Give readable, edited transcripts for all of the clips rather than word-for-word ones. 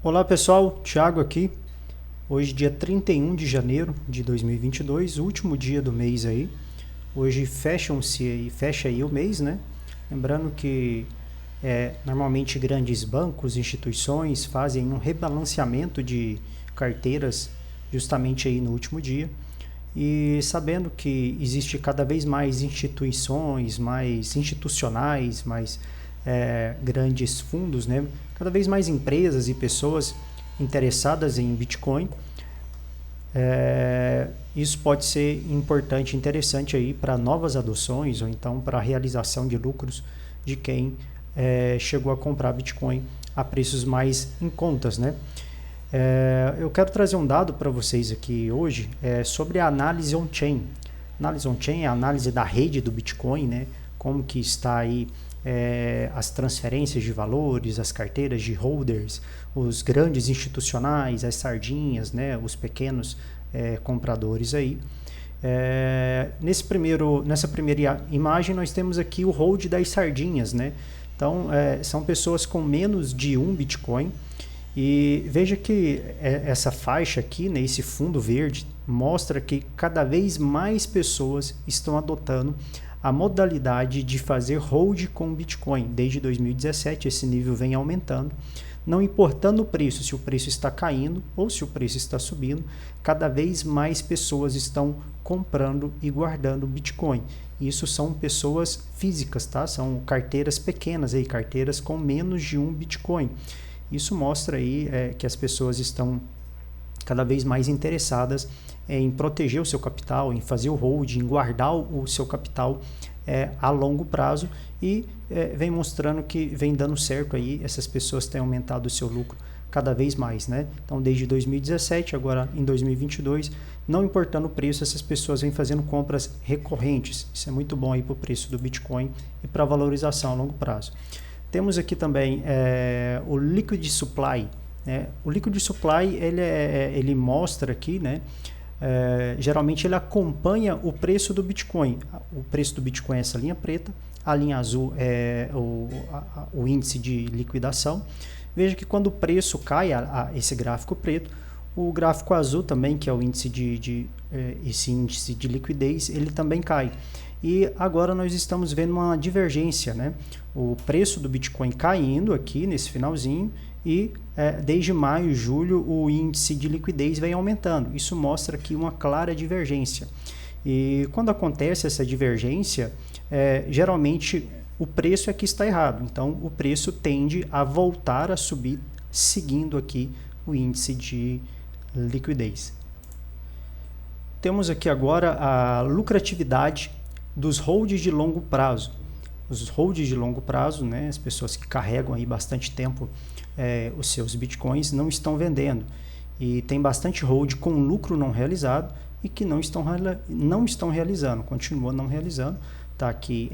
Olá pessoal, Thiago aqui. Hoje dia 31 de janeiro de 2022, último dia do mês aí. Hoje fecha aí o mês, né? Lembrando que normalmente grandes bancos, instituições fazem um rebalanceamento de carteiras justamente aí no último dia. E sabendo que existe cada vez mais instituições, mais institucionais, mais grandes fundos, né? Cada vez mais empresas e pessoas interessadas em Bitcoin, isso pode ser importante, interessante aí para novas adoções ou então para a realização de lucros de quem chegou a comprar Bitcoin a preços mais em contas, né? Eu quero trazer um dado para vocês aqui hoje sobre a análise on-chain. Análise on-chain é a análise da rede do Bitcoin, né? Como que está aí as transferências de valores, as carteiras de holders, os grandes institucionais, as sardinhas, né? Os pequenos compradores aí. Nessa primeira imagem nós temos aqui o hold das sardinhas, né? Então são pessoas com menos de um Bitcoin. E veja que essa faixa aqui, né, esse fundo verde, mostra que cada vez mais pessoas estão adotando a modalidade de fazer hold com Bitcoin. Desde 2017 esse nível vem aumentando, não importando o preço, se o preço está caindo ou se o preço está subindo, cada vez mais pessoas estão comprando e guardando Bitcoin. Isso são pessoas físicas, tá? São carteiras pequenas, aí, carteiras com menos de um Bitcoin. Isso mostra aí que as pessoas estão cada vez mais interessadas em proteger o seu capital, em fazer o hold, em guardar o seu capital a longo prazo e vem mostrando que vem dando certo aí, essas pessoas têm aumentado o seu lucro cada vez mais, né? Então, desde 2017, agora em 2022, não importando o preço, essas pessoas vêm fazendo compras recorrentes. Isso é muito bom aí para o preço do Bitcoin e para a valorização a longo prazo. Temos aqui também o Liquid Supply. O Liquid Supply ele mostra aqui, né? Geralmente ele acompanha o preço do Bitcoin. O preço do Bitcoin é essa linha preta, a linha azul é o índice de liquidação. Veja que quando o preço cai, esse gráfico preto, o gráfico azul também, que é o índice esse índice de liquidez, ele também cai. E agora nós estamos vendo uma divergência, né? O preço do Bitcoin caindo aqui nesse finalzinho e desde maio, julho, o índice de liquidez vem aumentando. Isso mostra aqui uma clara divergência. E quando acontece essa divergência, geralmente o preço é que está errado. Então, o preço tende a voltar a subir, seguindo aqui o índice de liquidez. Temos aqui agora a lucratividade dos holds de longo prazo. Os holds de longo prazo, né, as pessoas que carregam aí bastante tempo os seus bitcoins não estão vendendo. E tem bastante hold com lucro não realizado e que não estão realizando, continuam não realizando. Está aqui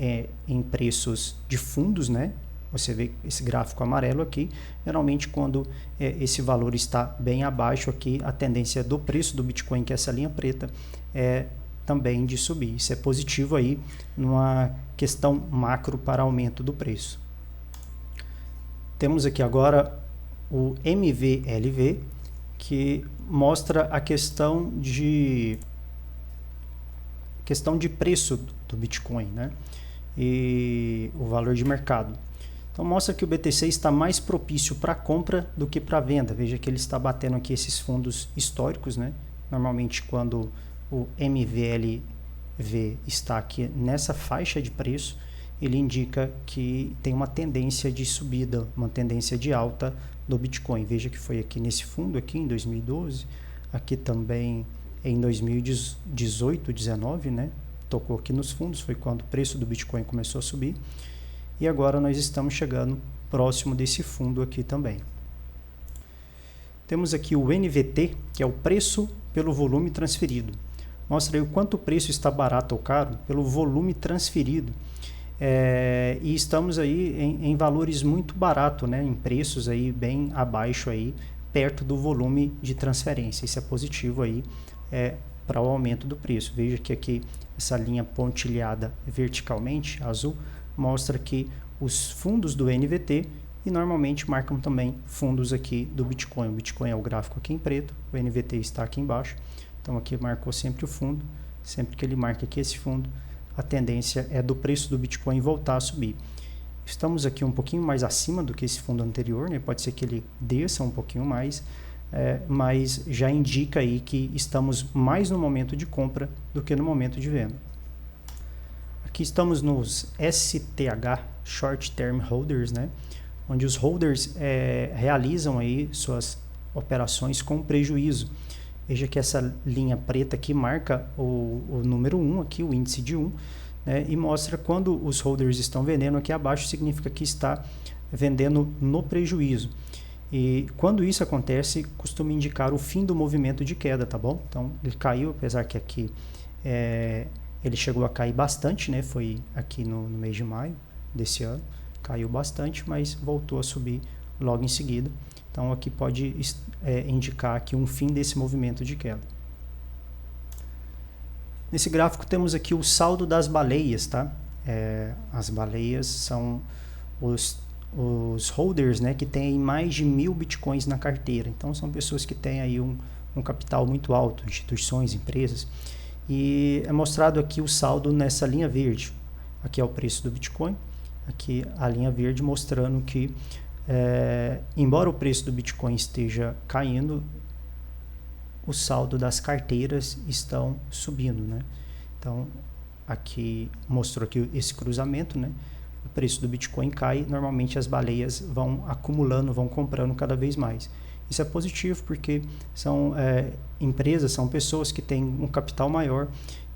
em preços de fundos, né? Você vê esse gráfico amarelo aqui. Geralmente quando esse valor está bem abaixo aqui, a tendência do preço do Bitcoin, que é essa linha preta, também de subir. Isso é positivo aí numa questão macro para aumento do preço. Temos aqui agora o MVLV, que mostra a questão de preço do Bitcoin, né? E o valor de mercado. Então mostra que o BTC está mais propício para compra do que para venda. Veja que ele está batendo aqui esses fundos históricos, né? Normalmente quando o MVLV está aqui nessa faixa de preço, ele indica que tem uma tendência de subida, uma tendência de alta do Bitcoin. Veja que foi aqui nesse fundo aqui em 2012, aqui também em 2018, 19, né? Tocou aqui nos fundos, foi quando o preço do Bitcoin começou a subir. E agora nós estamos chegando próximo desse fundo aqui também. Temos aqui o NVT, que é o preço pelo volume transferido. Mostra aí o quanto o preço está barato ou caro pelo volume transferido. E estamos aí em valores muito baratos, né? Em preços aí bem abaixo aí, perto do volume de transferência. Isso é positivo aí para o aumento do preço. Veja que aqui essa linha pontilhada verticalmente, azul, mostra que os fundos do NVT e normalmente marcam também fundos aqui do Bitcoin. O Bitcoin é o gráfico aqui em preto, o NVT está aqui embaixo, então aqui marcou sempre o fundo. Sempre que ele marca aqui esse fundo, a tendência é do preço do Bitcoin voltar a subir. Estamos aqui um pouquinho mais acima do que esse fundo anterior, né? Pode ser que ele desça um pouquinho mais, mas já indica aí que estamos mais no momento de compra do que no momento de venda. Aqui estamos nos STH, Short Term Holders, né? Onde os holders realizam aí suas operações com prejuízo. Veja que essa linha preta aqui marca o número 1, aqui, o índice de 1, né, e mostra quando os holders estão vendendo aqui abaixo, significa que está vendendo no prejuízo. E quando isso acontece, costuma indicar o fim do movimento de queda, tá bom? Então, ele caiu, apesar que aqui ele chegou a cair bastante, né? Foi aqui no mês de maio desse ano, caiu bastante, mas voltou a subir logo em seguida. Então, aqui pode indicar aqui um fim desse movimento de queda. Nesse gráfico temos aqui o saldo das baleias, tá? As baleias são os holders, né, que têm mais de 1.000 bitcoins na carteira. Então, são pessoas que têm aí um capital muito alto, instituições, empresas. E é mostrado aqui o saldo nessa linha verde. Aqui é o preço do Bitcoin. Aqui a linha verde mostrando que embora o preço do Bitcoin esteja caindo, o saldo das carteiras estão subindo, né? Então, aqui mostrou aqui esse cruzamento, né? O preço do Bitcoin cai, normalmente as baleias vão acumulando, vão comprando cada vez mais. Isso é positivo porque são empresas, são pessoas que têm um capital maior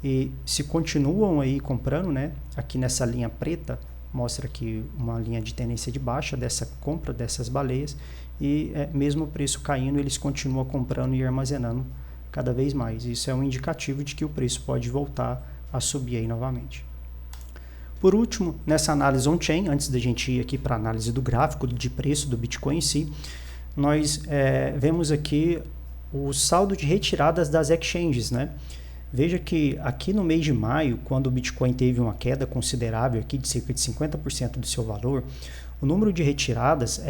e se continuam aí comprando, né? Aqui nessa linha preta, mostra aqui uma linha de tendência de baixa dessa compra dessas baleias e mesmo o preço caindo, eles continuam comprando e armazenando cada vez mais. Isso é um indicativo de que o preço pode voltar a subir aí novamente. Por último, nessa análise on-chain, antes da gente ir aqui para a análise do gráfico de preço do Bitcoin em si, nós vemos aqui o saldo de retiradas das exchanges, né? Veja que aqui no mês de maio, quando o Bitcoin teve uma queda considerável aqui de cerca de 50% do seu valor, o número de retiradas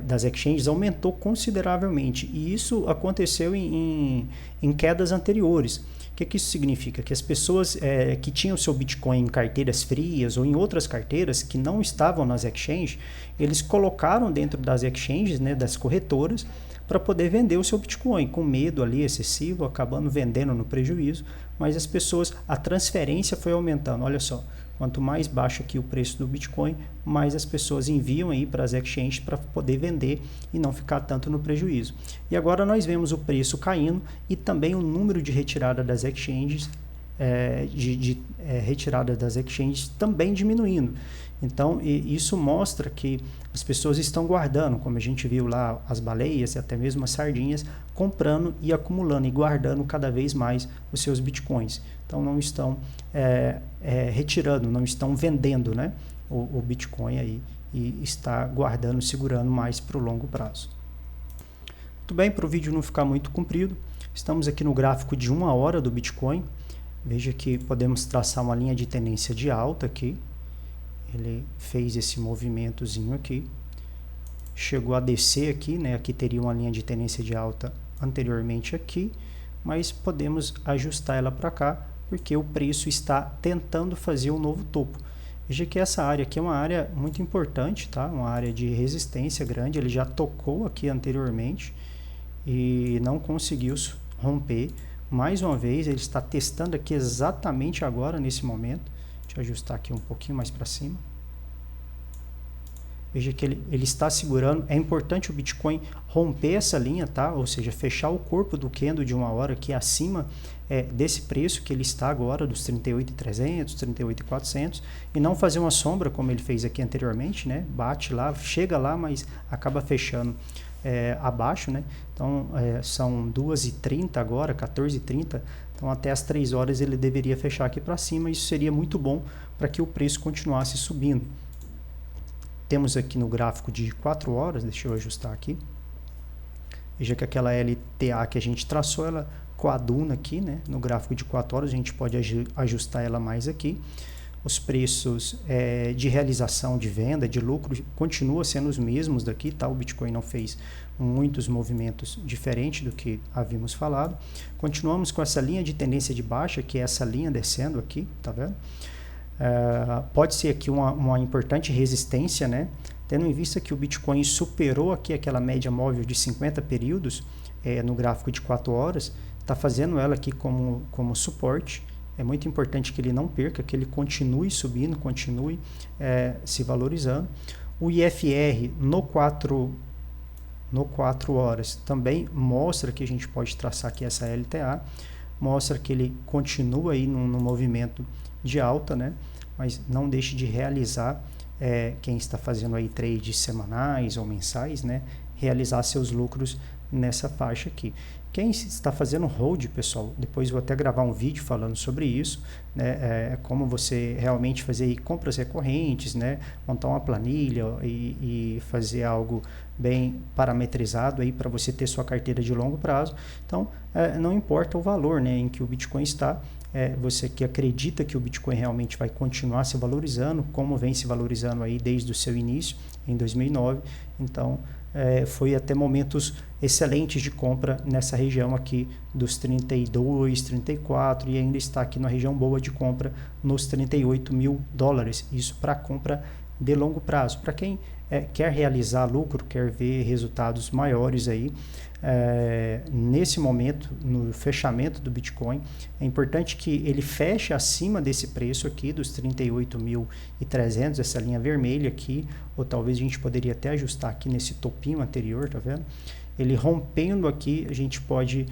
das exchanges aumentou consideravelmente e isso aconteceu em quedas anteriores. O que isso significa? Que as pessoas que tinham seu Bitcoin em carteiras frias ou em outras carteiras que não estavam nas exchanges, eles colocaram dentro das exchanges, né, das corretoras, para poder vender o seu Bitcoin, com medo ali excessivo, acabando vendendo no prejuízo, mas as pessoas, a transferência foi aumentando. Olha só, quanto mais baixo aqui o preço do Bitcoin, mais as pessoas enviam aí para as exchanges para poder vender e não ficar tanto no prejuízo. E agora nós vemos o preço caindo e também o número de retirada das exchanges, retirada das exchanges também diminuindo. Então, isso mostra que as pessoas estão guardando, como a gente viu lá, as baleias e até mesmo as sardinhas, comprando e acumulando e guardando cada vez mais os seus bitcoins. Então, não estão retirando, não estão vendendo, né, o Bitcoin aí e está guardando, segurando mais para o longo prazo. Muito bem, para o vídeo não ficar muito comprido, estamos aqui no gráfico de 1 hora do Bitcoin. Veja que podemos traçar uma linha de tendência de alta aqui. Ele fez esse movimentozinho aqui, chegou a descer aqui, né? Aqui teria uma linha de tendência de alta anteriormente aqui, mas podemos ajustar ela para cá, porque o preço está tentando fazer um novo topo. Veja que essa área aqui é uma área muito importante, tá? Uma área de resistência grande, ele já tocou aqui anteriormente e não conseguiu romper. Mais uma vez, ele está testando aqui exatamente agora, nesse momento. Deixa eu ajustar aqui um pouquinho mais para cima. Veja que ele está segurando. É importante o Bitcoin romper essa linha, tá? Ou seja, fechar o corpo do candle de 1 hora aqui acima desse preço que ele está agora, dos 38.300, 38.400, e não fazer uma sombra como ele fez aqui anteriormente, né? Bate lá, chega lá, mas acaba fechando abaixo, né? Então, são 2h30 agora, 14h30. Então, até as 3 horas ele deveria fechar aqui para cima. Isso seria muito bom para que o preço continuasse subindo. Temos aqui no gráfico de 4 horas, deixa eu ajustar aqui. Veja que aquela LTA que a gente traçou, ela coaduna aqui, né? No gráfico de 4 horas, a gente pode ajustar ela mais aqui. os preços de realização de venda, de lucro, continuam sendo os mesmos daqui, tá? O Bitcoin não fez muitos movimentos diferentes do que havíamos falado. Continuamos com essa linha de tendência de baixa, que é essa linha descendo aqui, tá vendo? Pode ser aqui uma importante resistência, né? Tendo em vista que o Bitcoin superou aqui aquela média móvel de 50 períodos no gráfico de 4 horas, está fazendo ela aqui como suporte. É muito importante que ele não perca, que ele continue subindo, continue se valorizando. O IFR no 4 horas também mostra que a gente pode traçar aqui essa LTA, mostra que ele continua aí no movimento de alta, né? Mas não deixe de realizar, quem está fazendo aí trades semanais ou mensais, né? Realizar seus lucros nessa faixa aqui. Quem está fazendo hold, pessoal, depois vou até gravar um vídeo falando sobre isso, né? Como você realmente fazer compras recorrentes, né? Montar uma planilha e fazer algo bem parametrizado aí para você ter sua carteira de longo prazo. Então, não importa o valor, né, em que o Bitcoin está, você que acredita que o Bitcoin realmente vai continuar se valorizando, como vem se valorizando aí desde o seu início, em 2009, então foi até momentos excelentes de compra nessa região aqui dos 32, 34 e ainda está aqui na região boa de compra nos 38 mil dólares, isso para compra de longo prazo. Para quem quer realizar lucro, quer ver resultados maiores aí, nesse momento, no fechamento do Bitcoin, é importante que ele feche acima desse preço aqui, dos 38.300, essa linha vermelha aqui, ou talvez a gente poderia até ajustar aqui nesse topinho anterior, tá vendo? Ele rompendo aqui, a gente pode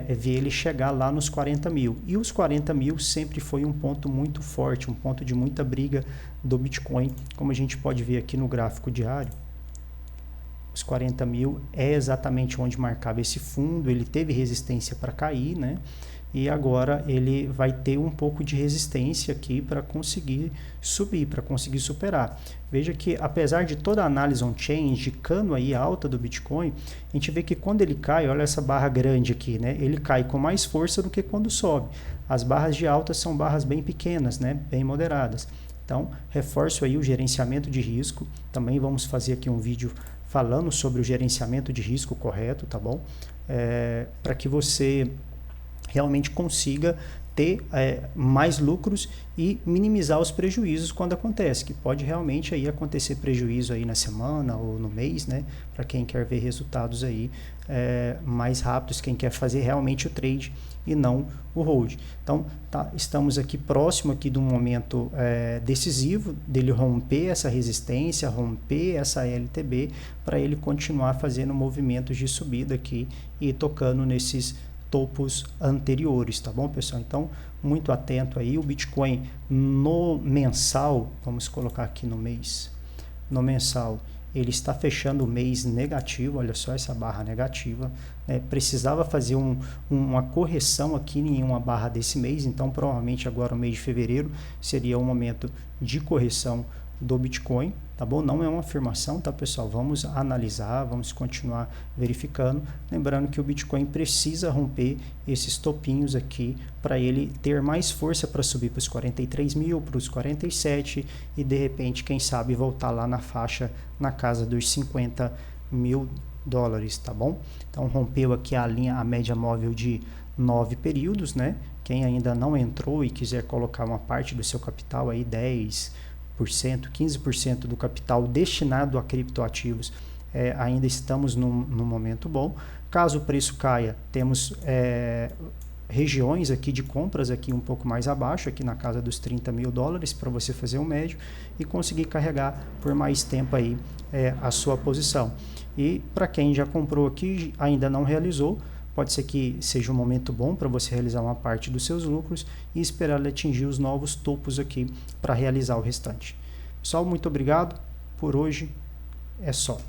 ver ele chegar lá nos 40 mil. E os 40 mil sempre foi um ponto muito forte, um ponto de muita briga do Bitcoin, como a gente pode ver aqui no gráfico diário. Os 40 mil é exatamente onde marcava esse fundo, ele teve resistência para cair, né? E agora ele vai ter um pouco de resistência aqui para conseguir subir, para conseguir superar. Veja que apesar de toda a análise on-chain, indicando aí a alta do Bitcoin, a gente vê que quando ele cai, olha essa barra grande aqui, né? Ele cai com mais força do que quando sobe. As barras de alta são barras bem pequenas, né? Bem moderadas. Então, reforço aí o gerenciamento de risco. Também vamos fazer aqui um vídeo falando sobre o gerenciamento de risco correto, tá bom? Para que você realmente consiga ter mais lucros e minimizar os prejuízos quando acontece, que pode realmente aí acontecer prejuízo aí na semana ou no mês, né? Para quem quer ver resultados aí mais rápidos, quem quer fazer realmente o trade e não o hold. Então, estamos aqui próximo aqui de um momento decisivo dele romper essa resistência, romper essa LTB, para ele continuar fazendo movimentos de subida aqui e tocando nesses topos anteriores, tá bom, pessoal? Então, muito atento aí. O Bitcoin no mensal, vamos colocar aqui no mês, no mensal, ele está fechando o mês negativo, olha só essa barra negativa, precisava fazer uma correção aqui em uma barra desse mês, então provavelmente agora o mês de fevereiro seria o momento de correção do Bitcoin, tá bom? Não é uma afirmação, tá, pessoal? Vamos analisar, vamos continuar verificando, lembrando que o Bitcoin precisa romper esses topinhos aqui para ele ter mais força para subir para os 43 mil, para os 47 e de repente, quem sabe, voltar lá na faixa, na casa dos 50 mil dólares, tá bom? Então, rompeu aqui a média móvel de 9 períodos, né? Quem ainda não entrou e quiser colocar uma parte do seu capital aí, 10%, 15% do capital destinado a criptoativos, ainda estamos num momento bom. Caso o preço caia, temos regiões aqui de compras aqui um pouco mais abaixo, aqui na casa dos 30 mil dólares, para você fazer um médio e conseguir carregar por mais tempo aí a sua posição. E para quem já comprou aqui, ainda não realizou, pode ser que seja um momento bom para você realizar uma parte dos seus lucros e esperar ele atingir os novos topos aqui para realizar o restante. Pessoal, muito obrigado. Por hoje é só.